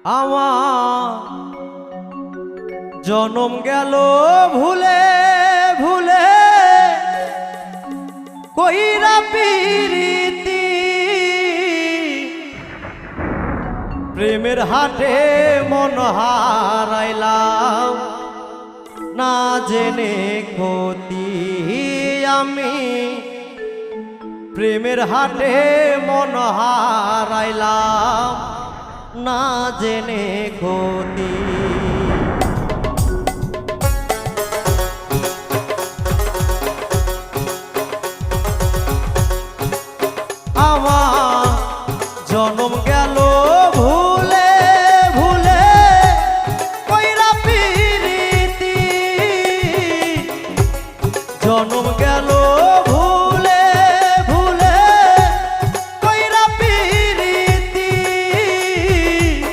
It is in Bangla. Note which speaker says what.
Speaker 1: আমার জনম গেল ভুলে ভুলে কইরা পিরিতি প্রেমের হাটে মন হারাইলাম না জেনে ক্ষতি আমি প্রেমের হাটে মন হারাইলাম না জেনে ক্ষতি